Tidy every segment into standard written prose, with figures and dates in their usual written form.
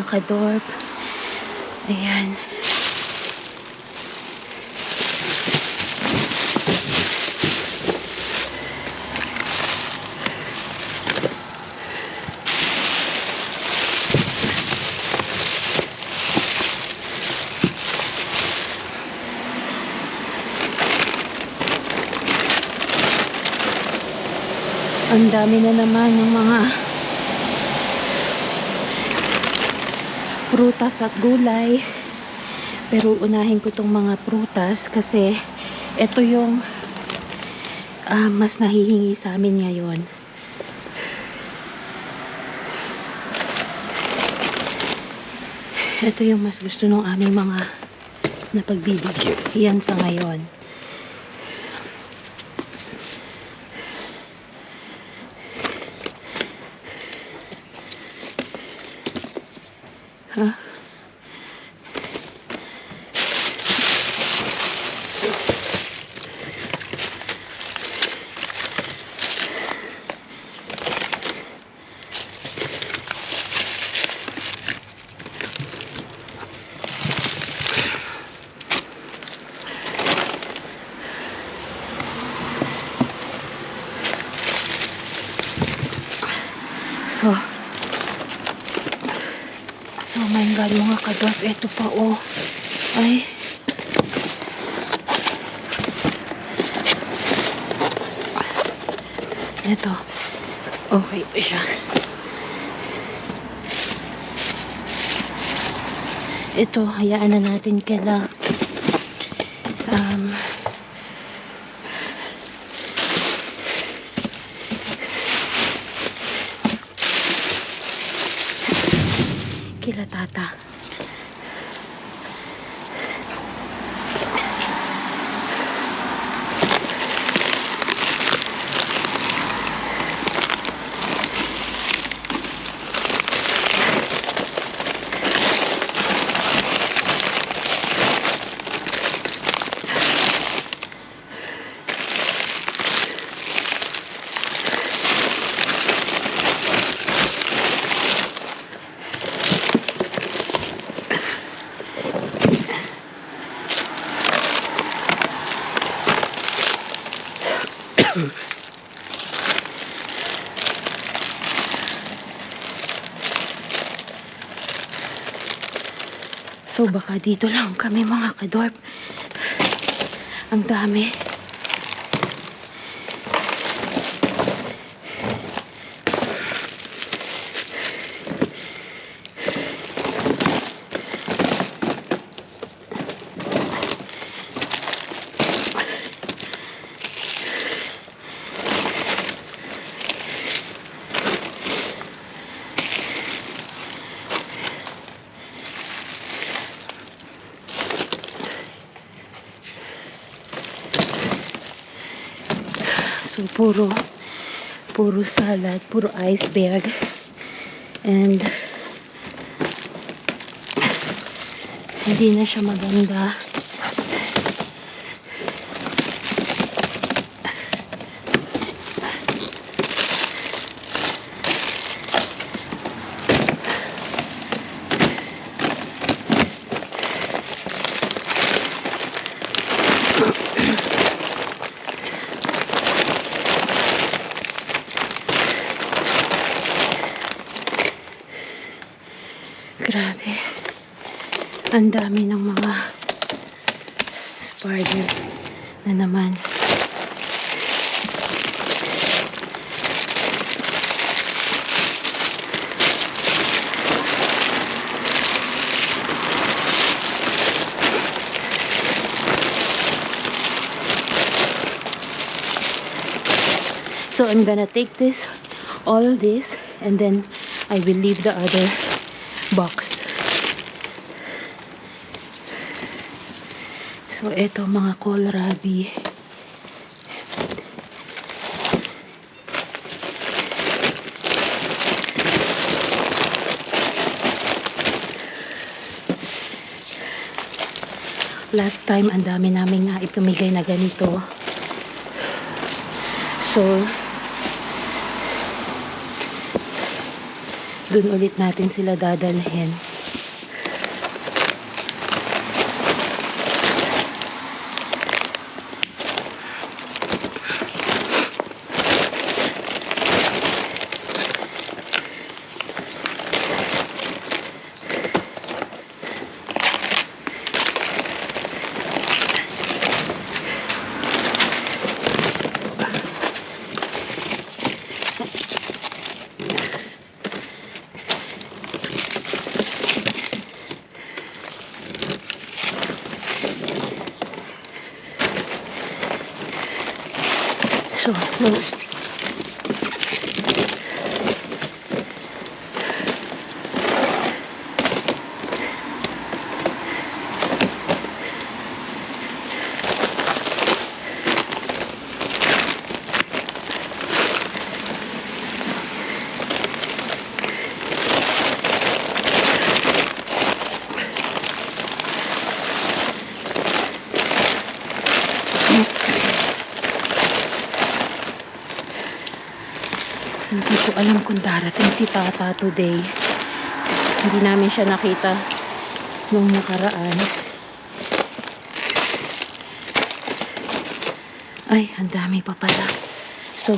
mga kadorp. Ayan. Ang dami na naman ng mga prutas at gulay. Pero unahin ko tong mga prutas kasi ito yung mas nahihingi sa amin ngayon. Ito yung mas gusto ng aming mga napagbibigyan sa ngayon. Ha? So my God, mga kadorp, ito pa oh. Ay. Ito. Okay pa siya. Ito, hayaan na natin kailang kila tata. So baka dito lang kami mga kadorp. Ang dami. So puro salad, puro iceberg, and hindi na siya maganda. Grabe. Ang dami ng mga spider na naman. So I'm gonna take this, all this, and then I will leave the other box. So ito mga kohlrabi. Last time ang dami namin nga ipamigay na ganito. So dun ulit natin sila dadalhin. So, hindi ko alam kung darating si Tata today. Hindi namin siya nakita nung nakaraan. Ay, ang dami pa pala. So,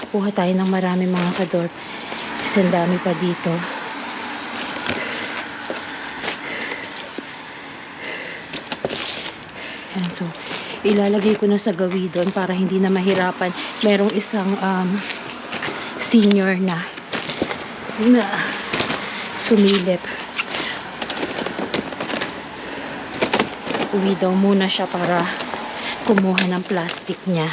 kuha tayo ng marami mga kadorp. Kasi ang dami pa dito. Yan, so, ilalagay ko na sa gawi doon para hindi na mahirapan. Merong isang senior na sumilip. Uwi daw muna siya para kumuha ng plastic niya.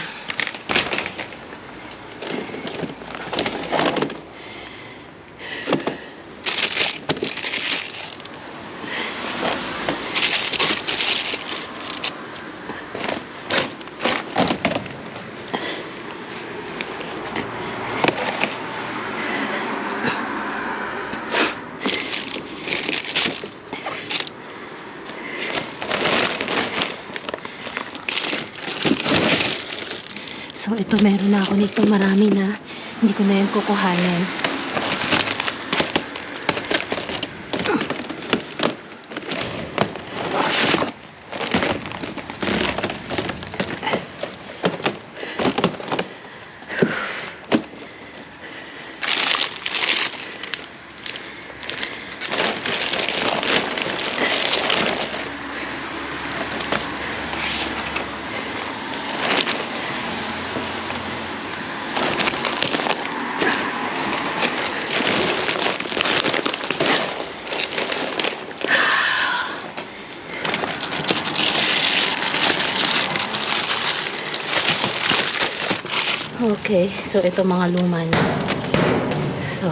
So, ito meron na ako nito. Marami na. Hindi ko na yan kukuhanin. Okay, so ito mga luma na. So,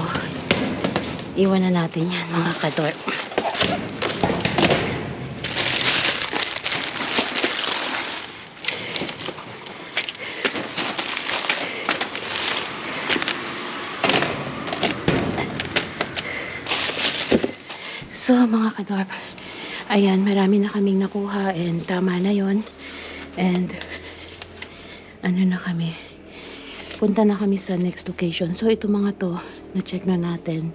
iwan na natin yan mga kadorp. So mga kadorp, ayan, marami na kaming nakuha and tama na yon. And ano na kami, punta na kami sa next location. So, ito mga to, na-check na natin.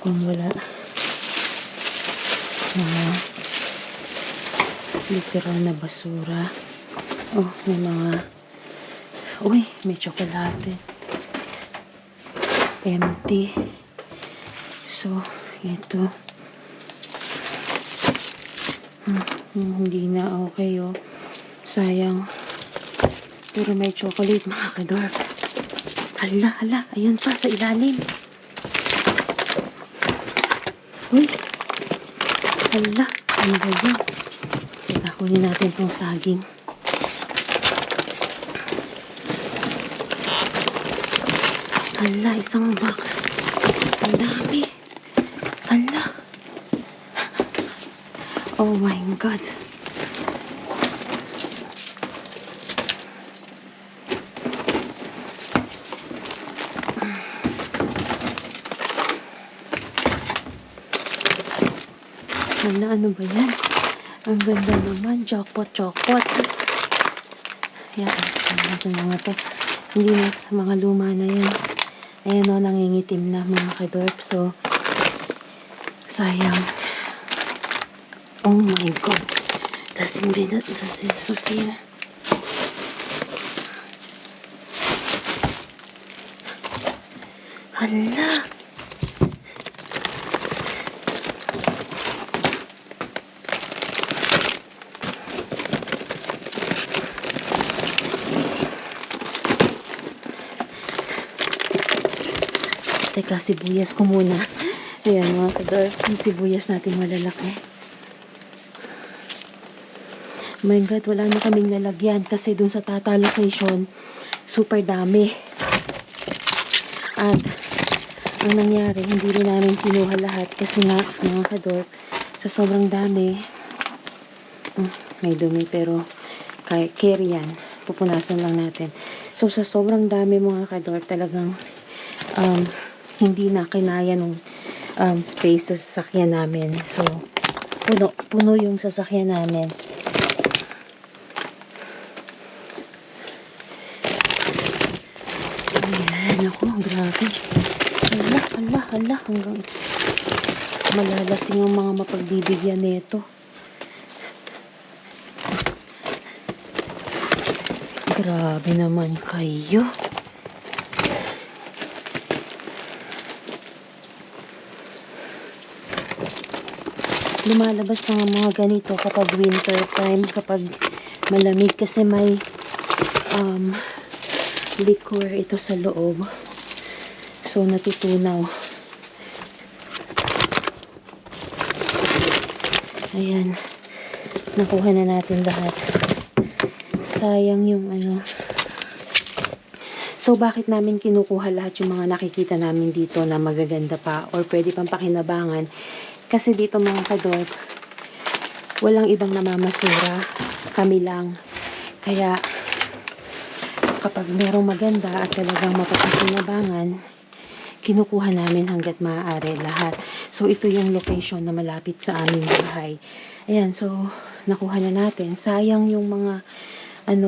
Kung wala mga literal na basura. Oh, may mga uy, may tsokolate. Empty. So, ito. Hindi na okay, oh. Sayang. Pero may chocolate, mga kadorp. Hala, hala. Ayun pa, sa ilalim. Uy. Hala. Ano ba yun? Kunin natin itong saging. Hala, isang box. Ang dami. Hala. Oh my God. Hala, ano ba yan? Ang ganda naman. Jackpot. Ayan, natin mga to. Hindi na, mga luma na yan. Ayan o, nangingitim na mga kadorp. So, sayang. Oh my God. Das ist so viel. Hala. ikasibuyas ko muna. Ayan mga kadorp, yung sibuyas natin malalaki. Oh my God, wala na kaming lalagyan kasi dun sa Tata location, super dami. At ang nangyari, hindi rin namin kinuha lahat kasi nga, mga kadorp, sa sobrang dami, may dumi pero carry yan. Pupunasan lang natin. So, sa sobrang dami mga kadorp, talagang hindi na kinaya nung space sa sasakyan namin. So, puno yung sasakyan namin. Ayan, ako, grabe. Hala, hanggang malalasing ang mga mapagbibigyan nito. Grabe naman kayo. Lumalabas na mga ganito kapag winter time, kapag malamig kasi may liquor ito sa loob. So, natutunaw. Ayan. Nakuha na natin lahat. Sayang yung ano. So, bakit namin kinukuha lahat yung mga nakikita namin dito na magaganda pa or pwede pang pakinabangan? Kasi dito mga kadorp, walang ibang namamasura. Kami lang. Kaya, kapag merong maganda at talagang mapapakinabangan, kinukuha namin hanggat maaari lahat. So, ito yung location na malapit sa aming bahay. Ayan, so, nakuha na natin. Sayang yung mga,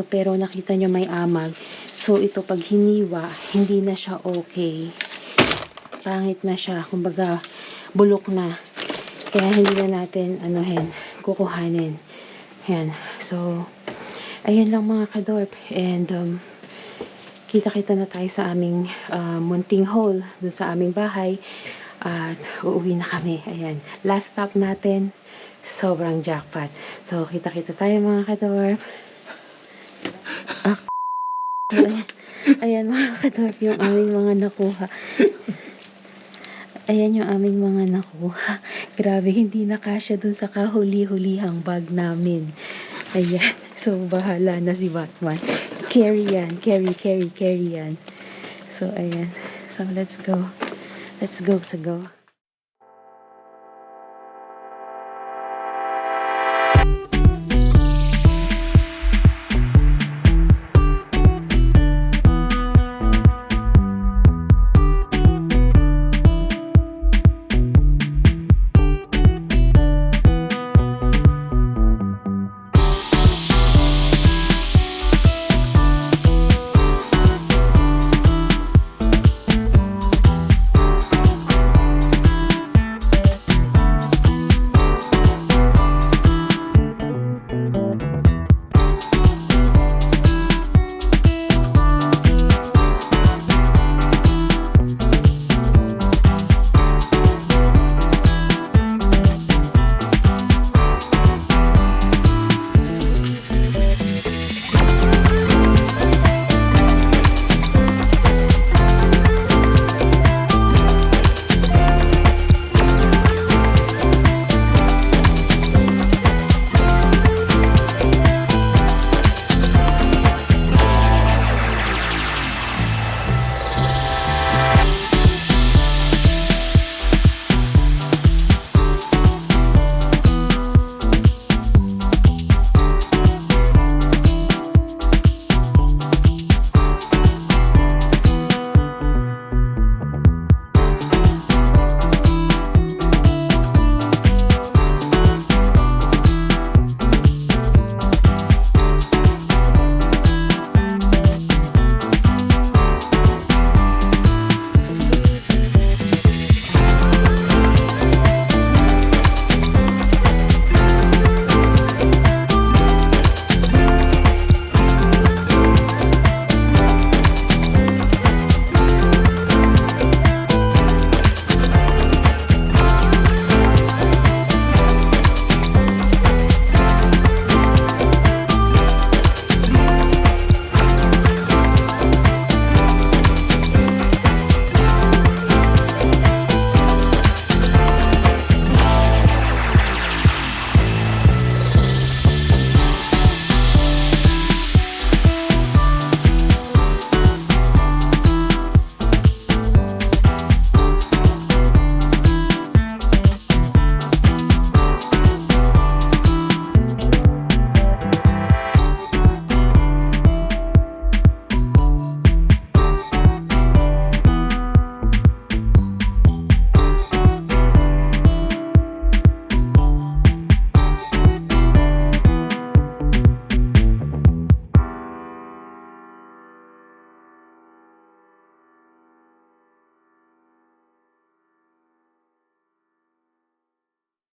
pero nakita nyo may amag. So, ito pag hiniwa, hindi na siya okay. Pangit na siya. Kumbaga, bulok na. Kaya hindi na natin, kukuhanin. Ayan. So, ayan lang mga kadorp. And, kita-kita na tayo sa aming munting hole dun sa aming bahay at uuwi na kami. Ayan, last stop natin, sobrang jackpot. So, kita-kita tayo mga kadorp. Ayan mga kadorp, yung aming mga nakuha. Ayan yung aming mga nakuha. Grabe, hindi nakasya dun sa kahuli-hulihang bag namin. Ayan, so bahala na si Batman. Carry yan. Carry yan. So, ayan. So, let's go. Let's go.